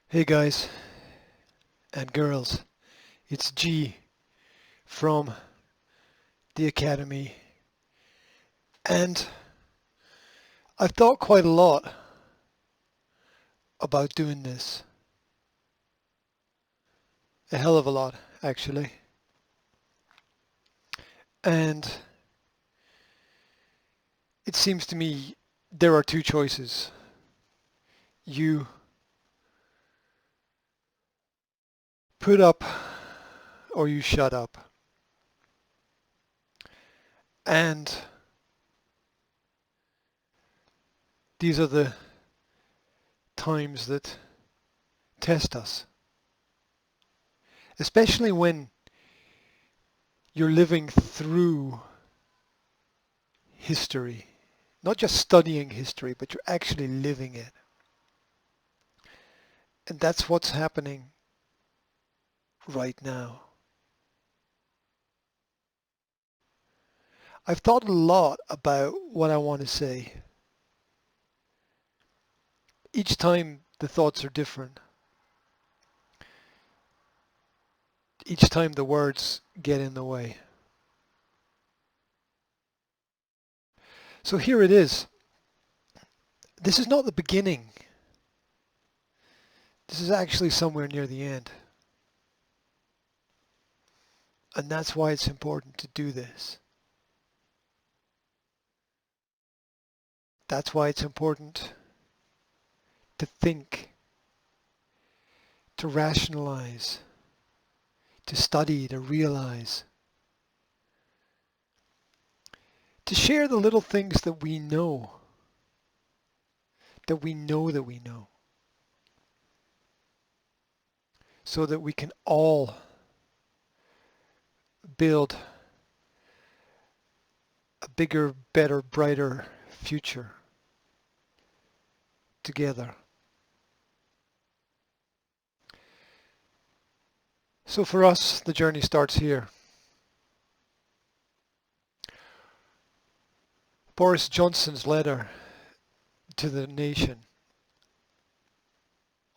Hey guys and girls, it's G from the Academy, and I've thought quite a lot about doing this. A hell of a lot, actually. And it seems to me there are two choices. You put up or you shut up. And these are the times that test us, especially when you're living through history. Not just studying history, but you're actually living it. And that's what's happening right now. I've thought a lot about what I want to say. Each time the thoughts are different. Each time the words get in the way. So here it is. This is not the beginning. This is actually somewhere near the end. And that's why it's important to do this. That's why it's important to think, to rationalize, to study, to realize, to share the little things that we know, that we know that we know, so that we can all build a bigger, better, brighter future together. So for us, the journey starts here. Boris Johnson's letter to the nation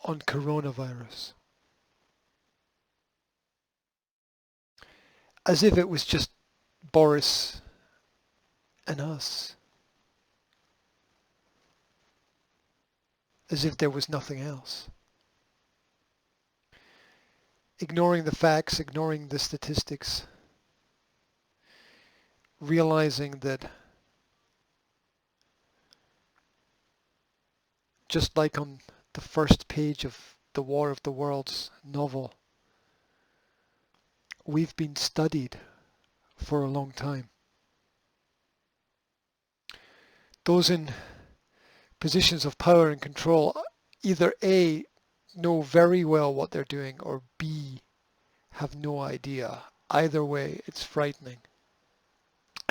on coronavirus. As if it was just Boris and us. As if there was nothing else. Ignoring the facts, ignoring the statistics. Realizing that just like on the first page of the War of the Worlds novel, we've been studied for a long time. Those in positions of power and control either A, know very well what they're doing, or B, have no idea. Either way, it's frightening.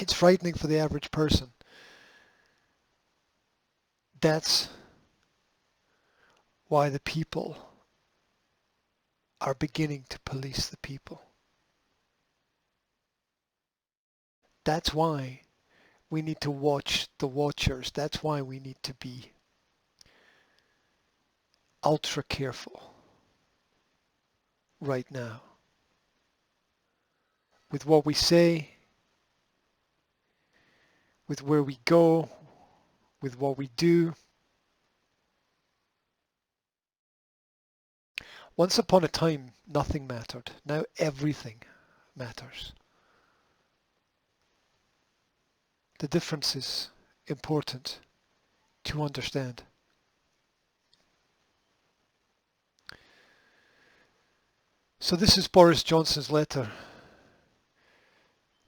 It's frightening for the average person. That's why the people are beginning to police the people. That's why we need to watch the watchers. That's why we need to be ultra careful right now with what we say, with where we go, with what we do. Once upon a time, nothing mattered. Now everything matters. The difference is important to understand. So this is Boris Johnson's letter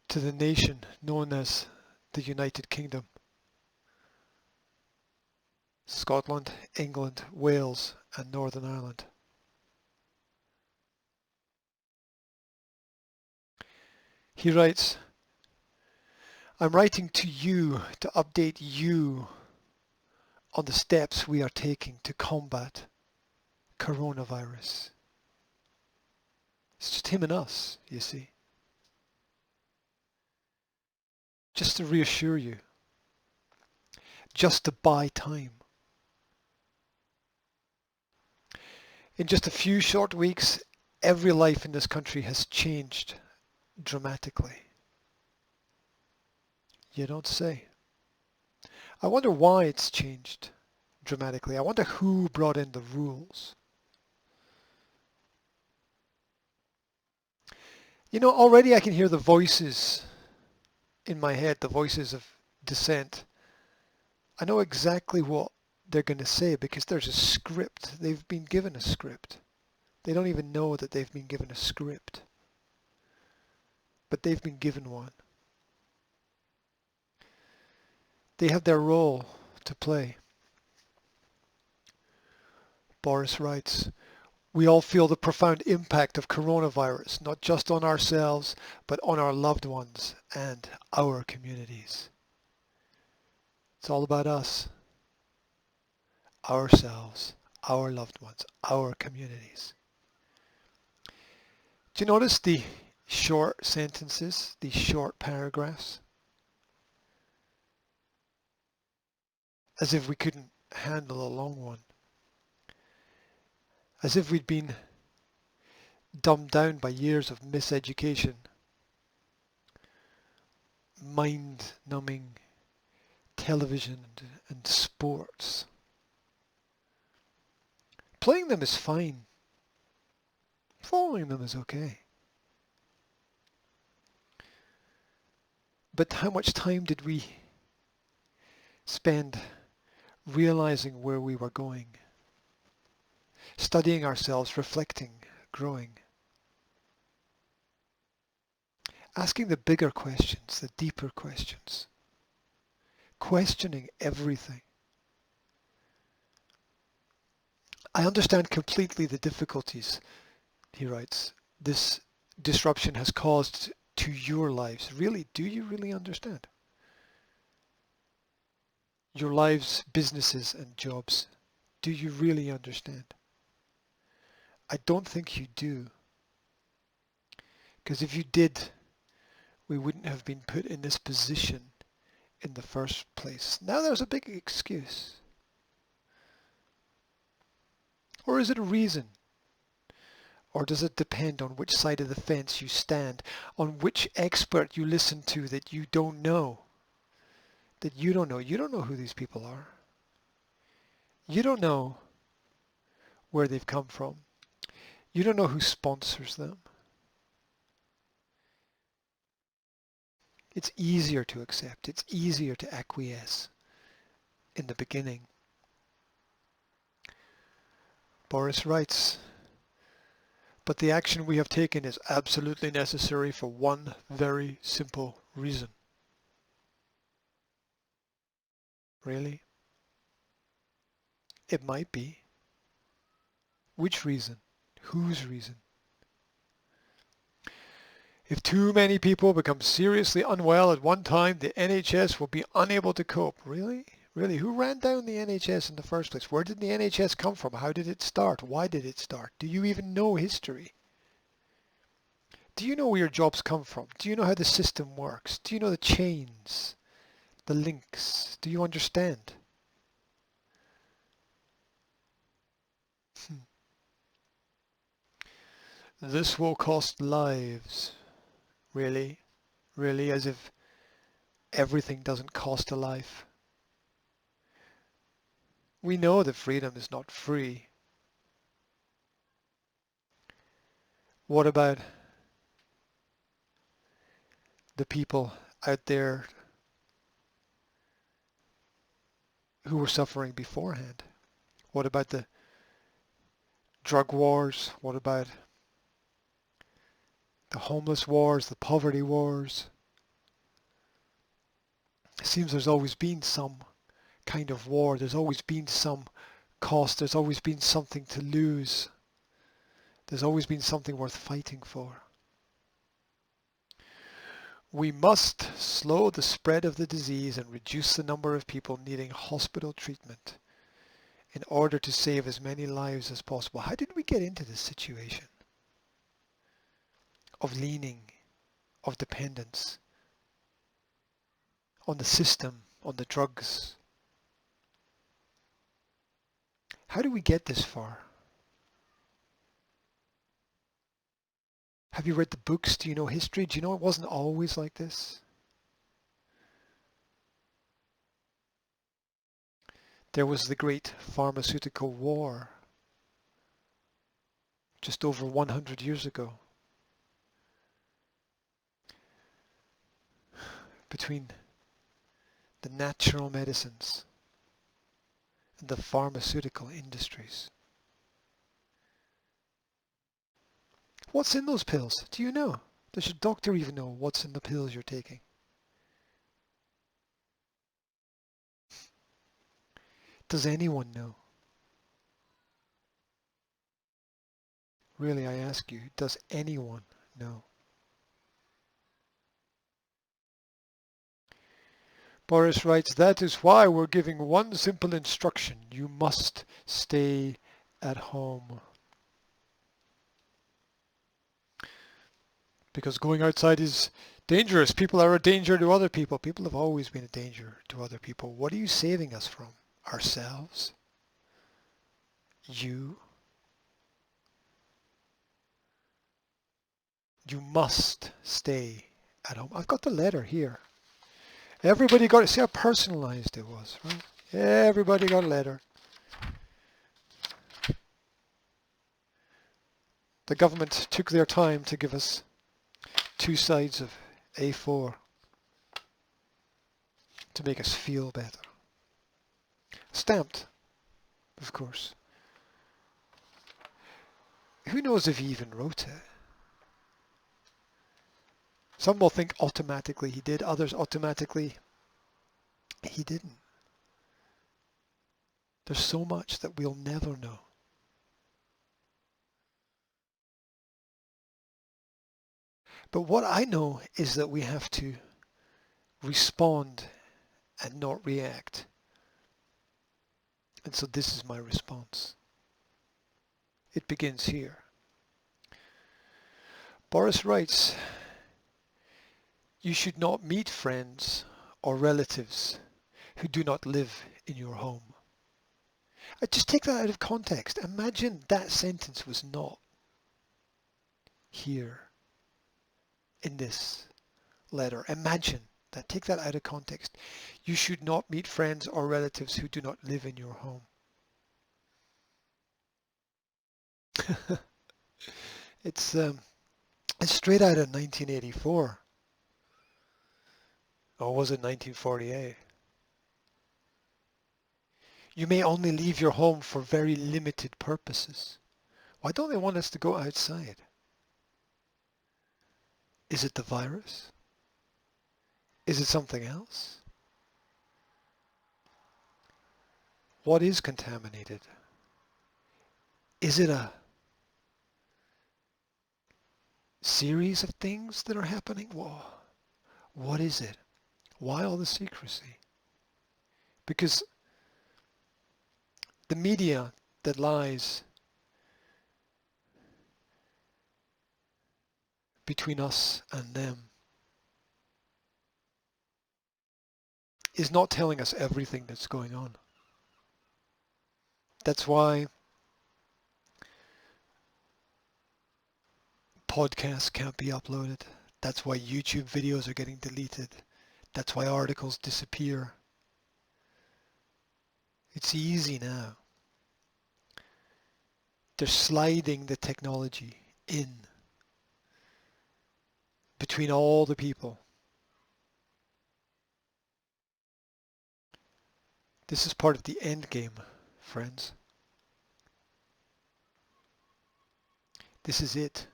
to the nation known as the United Kingdom. Scotland, England, Wales, and Northern Ireland. He writes, I'm writing to you to update you on the steps we are taking to combat coronavirus. It's just him and us, you see. Just to reassure you. Just to buy time. In just a few short weeks, every life in this country has changed dramatically. You don't say. I wonder why it's changed dramatically. I wonder who brought in the rules. You know, already I can hear the voices in my head, the voices of dissent. I know exactly what they're going to say because there's a script. They've been given a script. They don't even know that they've been given a script, but they've been given one. They have their role to play. Boris writes, we all feel the profound impact of coronavirus, not just on ourselves, but on our loved ones and our communities. It's all about us, ourselves, our loved ones, our communities. Do you notice the short sentences, these short paragraphs? As if we couldn't handle a long one. As if we'd been dumbed down by years of miseducation, mind-numbing television and sports. Playing them is fine. Following them is okay. But how much time did we spend realizing where we were going? Studying ourselves, reflecting, growing. Asking the bigger questions, the deeper questions. Questioning everything. I understand completely the difficulties, he writes, this disruption has caused to your lives. Really, do you really understand? Your lives, businesses and jobs. Do you really understand? I don't think you do. Because if you did, we wouldn't have been put in this position in the first place. Now there's a big excuse. Or is it a reason? Or does it depend on which side of the fence you stand, on which expert you listen to that you don't know? That you don't know. You don't know who these people are. You don't know where they've come from. You don't know who sponsors them. It's easier to accept. It's easier to acquiesce in the beginning. Boris writes, but the action we have taken is absolutely necessary for one very simple reason. Really? It might be. Which reason? Whose reason? If too many people become seriously unwell at one time, the NHS will be unable to cope. Really? Really? Who ran down the NHS in the first place? Where did the NHS come from? How did it start? Why did it start? Do you even know history? Do you know where your jobs come from? Do you know how the system works? Do you know the chains, the links? Do you understand? This will cost lives. Really? Really? As if everything doesn't cost a life. We know that freedom is not free. What about the people out there who were suffering beforehand? What about the drug wars? What about the homeless wars, the poverty wars? It seems there's always been some kind of war. There's always been some cost. There's always been something to lose. There's always been something worth fighting for. We must slow the spread of the disease and reduce the number of people needing hospital treatment in order to save as many lives as possible. How did we get into this situation of leaning, of dependence on the system, on the drugs? How do we get this far? Have you read the books? Do you know history? Do you know it wasn't always like this? There was the great pharmaceutical war just over 100 years ago between the natural medicines and the pharmaceutical industries. What's in those pills? Do you know? Does your doctor even know what's in the pills you're taking? Does anyone know? Really, I ask you, does anyone know? Boris writes, that is why we're giving one simple instruction. You must stay at home. Because going outside is dangerous. People are a danger to other people. People have always been a danger to other people. What are you saving us from? Ourselves? You? You must stay at home. I've got the letter here. Everybody got it. See how personalized it was, right? Everybody got a letter. The government took their time to give us 2 sides of A4 to make us feel better. Stamped, of course. Who knows if he even wrote it? Some will think automatically he did, others automatically he didn't. There's so much that we'll never know. But what I know is that we have to respond and not react. And so this is my response. It begins here. Boris writes, you should not meet friends or relatives who do not live in your home. Just take that out of context. Imagine that sentence was not here in this letter. Imagine that. Take that out of context. You should not meet friends or relatives who do not live in your home. It's straight out of 1984. Or was it 1948? You may only leave your home for very limited purposes. Why don't they want us to go outside? Is it the virus? Is it something else? What is contaminated? Is it a series of things that are happening? Whoa. What is it? Why all the secrecy? Because the media that lies between us and them is not telling us everything that's going on. That's why podcasts can't be uploaded. That's why YouTube videos are getting deleted. That's why articles disappear. It's easy now. They're sliding the technology in between all the people. This is part of the end game, friends. This is it.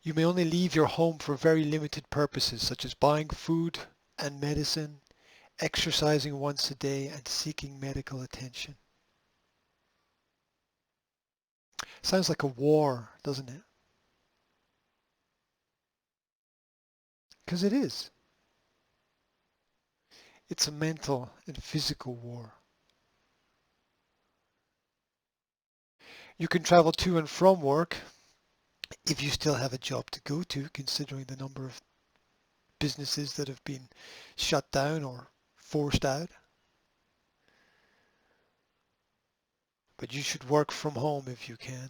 You may only leave your home for very limited purposes, such as buying food and medicine, exercising once a day, and seeking medical attention. Sounds like a war, doesn't it? Because it is. It's a mental and physical war. You can travel to and from work if you still have a job to go to, considering the number of businesses that have been shut down or forced out. But you should work from home if you can.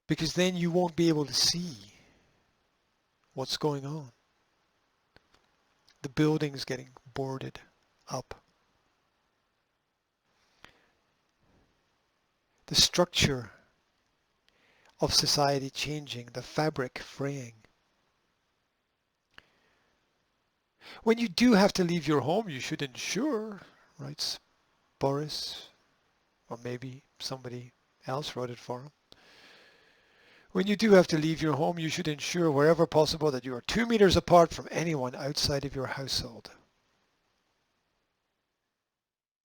because then you won't be able to see what's going on. The building's getting boarded up. The structure of society changing, the fabric fraying. When you do have to leave your home, you should ensure, writes Boris, or maybe somebody else wrote it for him. When you do have to leave your home, you should ensure wherever possible that you are 2 meters apart from anyone outside of your household.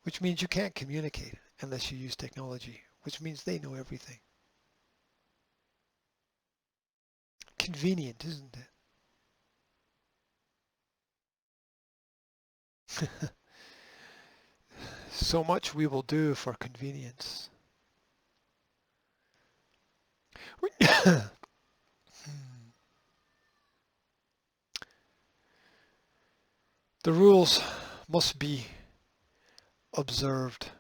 Which means you can't communicate unless you use technology, which means they know everything. Convenient, isn't it? So much we will do for convenience. The rules must be observed.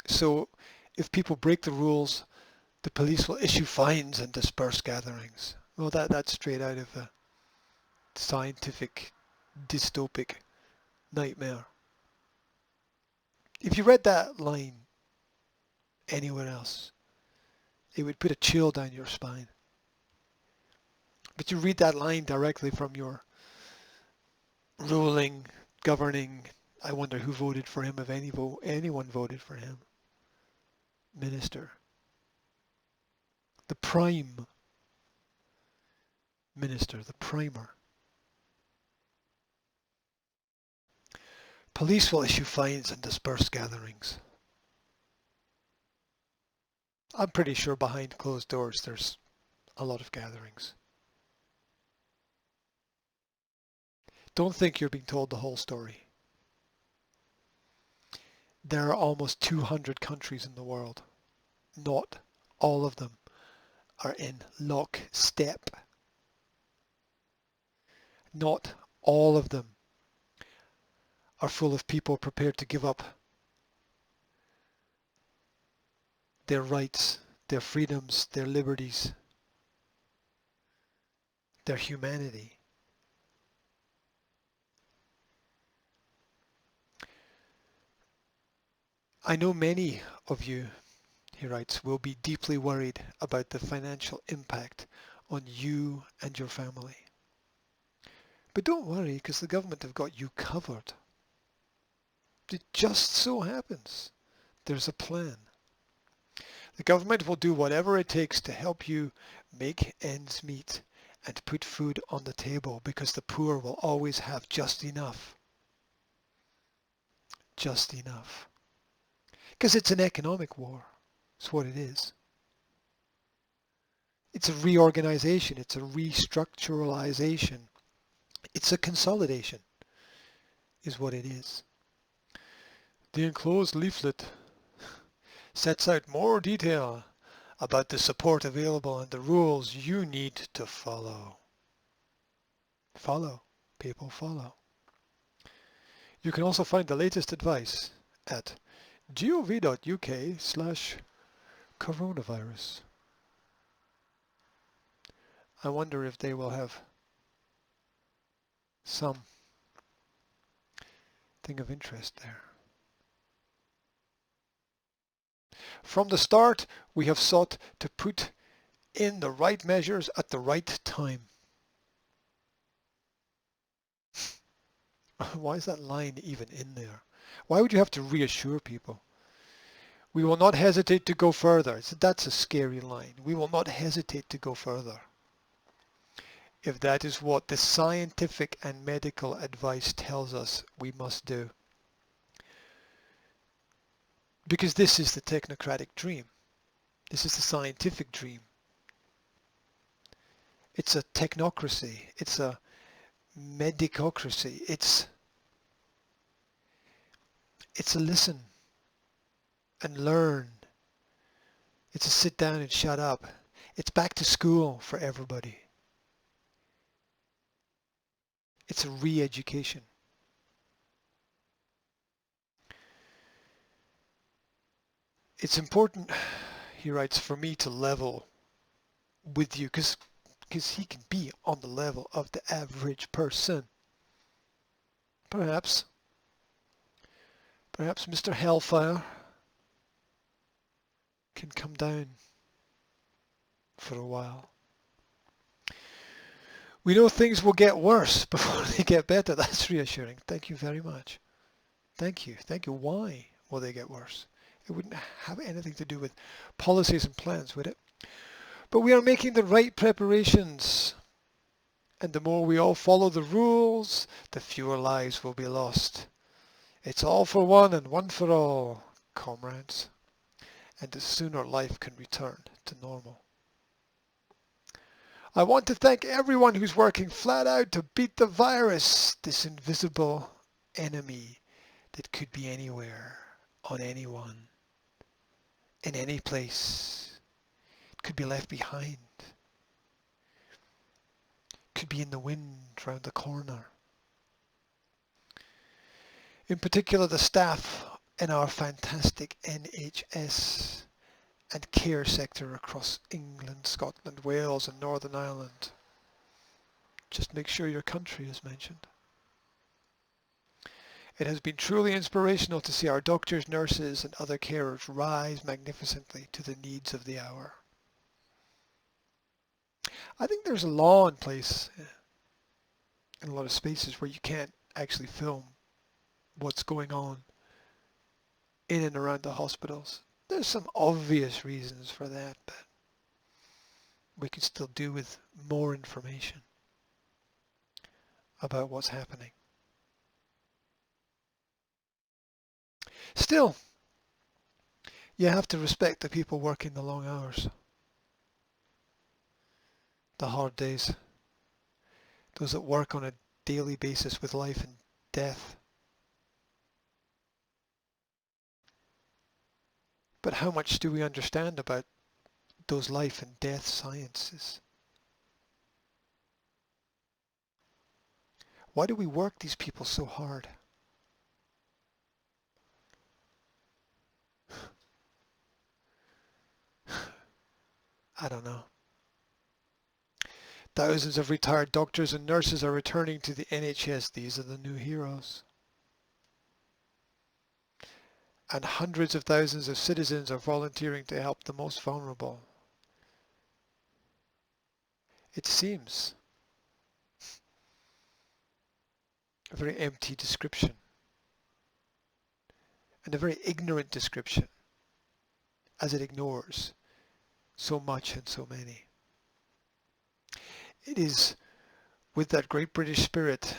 So if people break the rules, the police will issue fines and disperse gatherings. Well, that's straight out of a scientific dystopic nightmare. If you read that line anywhere else, it would put a chill down your spine. But you read that line directly from your ruling, governing, I wonder who voted for him, if anyone voted for him, minister. The prime minister, the primer. Police will issue fines and disperse gatherings. I'm pretty sure behind closed doors there's a lot of gatherings. Don't think you're being told the whole story. There are almost 200 countries in the world. Not all of them are in lockstep. Not all of them are full of people prepared to give up their rights, their freedoms, their liberties, their humanity. I know many of you, he writes, will be deeply worried about the financial impact on you and your family. But don't worry, because the government have got you covered. It just so happens there's a plan. The government will do whatever it takes to help you make ends meet and put food on the table, because the poor will always have just enough. Just enough. Because it's an economic war. It's what it is. It's a reorganization. It's a restructuralization. It's a consolidation, is what it is. The enclosed leaflet sets out more detail about the support available and the rules you need to follow. Follow, people, follow. You can also find the latest advice at gov.uk/coronavirus. I wonder if they will have some thing of interest there. From the start, we have sought to put in the right measures at the right time. Why is that line even in there? Why would you have to reassure people? We will not hesitate to go further. That's a scary line. We will not hesitate to go further. If that is what the scientific and medical advice tells us we must do. Because this is the technocratic dream. This is the scientific dream. It's a technocracy. It's a medicocracy. It's a listen and learn. It's a sit down and shut up. It's back to school for everybody. It's a re-education. It's important, He writes, for me to level with you, because he can be on the level of the average person. Perhaps Mr. Hellfire can come down for a while. We know things will get worse before they get better. That's reassuring. Thank you very much. Thank you. Why will they get worse? It wouldn't have anything to do with policies and plans, would it? But we are making the right preparations. And the more we all follow the rules, the fewer lives will be lost. It's all for one and one for all, comrades. And the sooner life can return to normal. I want to thank everyone who's working flat out to beat the virus, this invisible enemy that could be anywhere, on anyone, in any place. It could be left behind. Could be in the wind round the corner. In particular, the staff in our fantastic NHS and care sector across England, Scotland, Wales and Northern Ireland. Just make sure your country is mentioned. It has been truly inspirational to see our doctors, nurses and other carers rise magnificently to the needs of the hour. I think there's a law in place in a lot of spaces where you can't actually film what's going on in and around the hospitals. There's some obvious reasons for that, but we could still do with more information about what's happening. Still, you have to respect the people working the long hours, the hard days, those that work on a daily basis with life and death. But how much do we understand about those life and death sciences? Why do we work these people so hard? I don't know. Thousands of retired doctors and nurses are returning to the NHS. These are the new heroes. And hundreds of thousands of citizens are volunteering to help the most vulnerable. It seems a very empty description and a very ignorant description, as it ignores so much and so many. It is with that great British spirit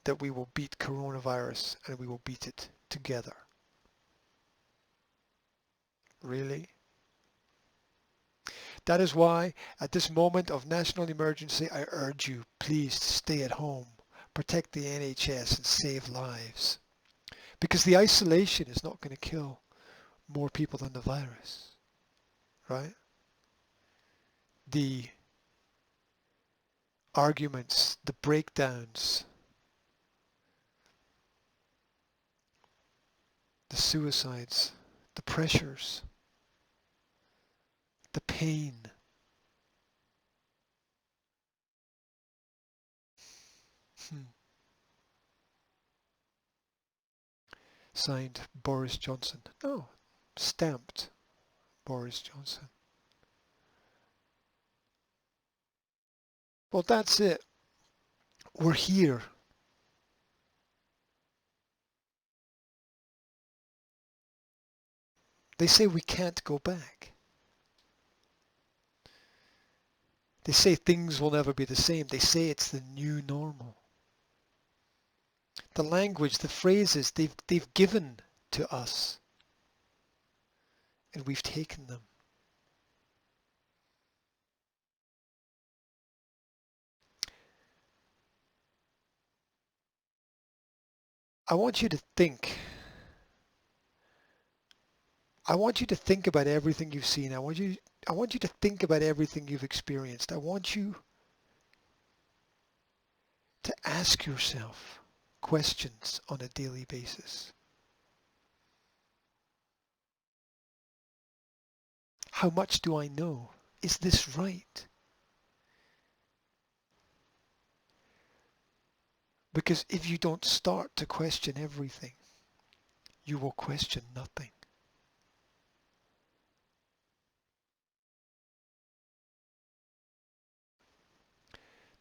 that we will beat coronavirus, and we will beat it together. Really? That is why, at this moment of national emergency, I urge you, please stay at home, protect the NHS and save lives. Because the isolation is not going to kill more people than the virus, right? The arguments, the breakdowns, the suicides, the pressures, the pain. Signed Boris Johnson. Oh, stamped Boris Johnson. Well, that's it. We're here. They say we can't go back. They say things will never be the same. They say it's the new normal. The language, the phrases they've given to us, and we've taken them. I want you to think. I want you to think about everything you've seen. I want you to think about everything you've experienced. I want you to ask yourself questions on a daily basis. How much do I know? Is this right? Because if you don't start to question everything, you will question nothing.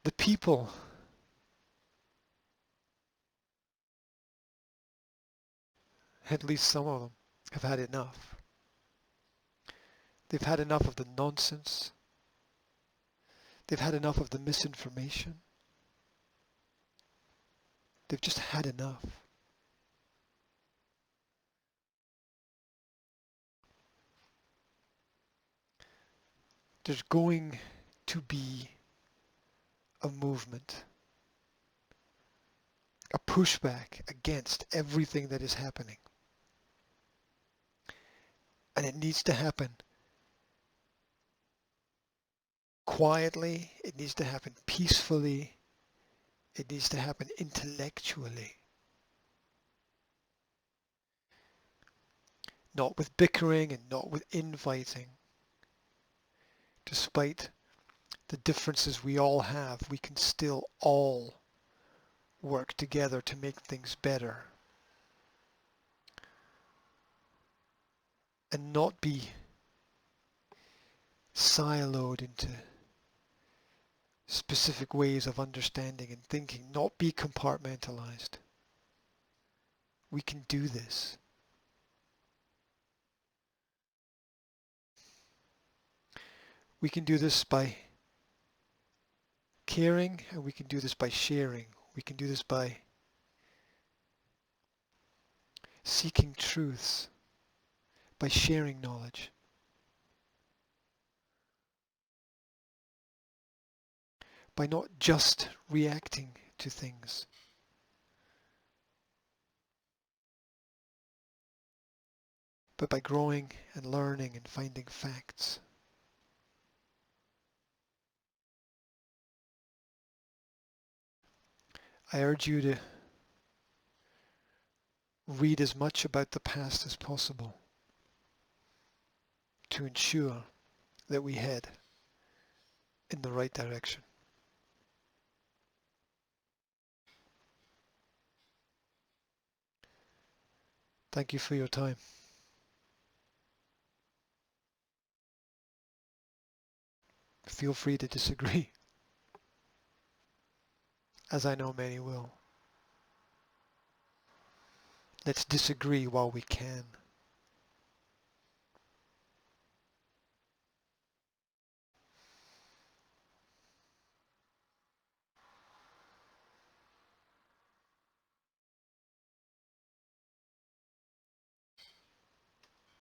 The people at least some of them, have had enough. They've had enough of the nonsense. They've had enough of the misinformation. They've just had enough. There's going to be a movement, a pushback against everything that is happening. And it needs to happen quietly, it needs to happen peacefully, it needs to happen intellectually. Not with bickering and not with infighting. Despite the differences we all have, we can still all work together to make things better. And not be siloed into specific ways of understanding and thinking, not be compartmentalized. We can do this. We can do this by caring, and we can do this by sharing. We can do this by seeking truths, by sharing knowledge, by not just reacting to things, but by growing and learning and finding facts. I urge you to read as much about the past as possible to ensure that we head in the right direction. Thank you for your time. Feel free to disagree, as I know many will. Let's disagree while we can.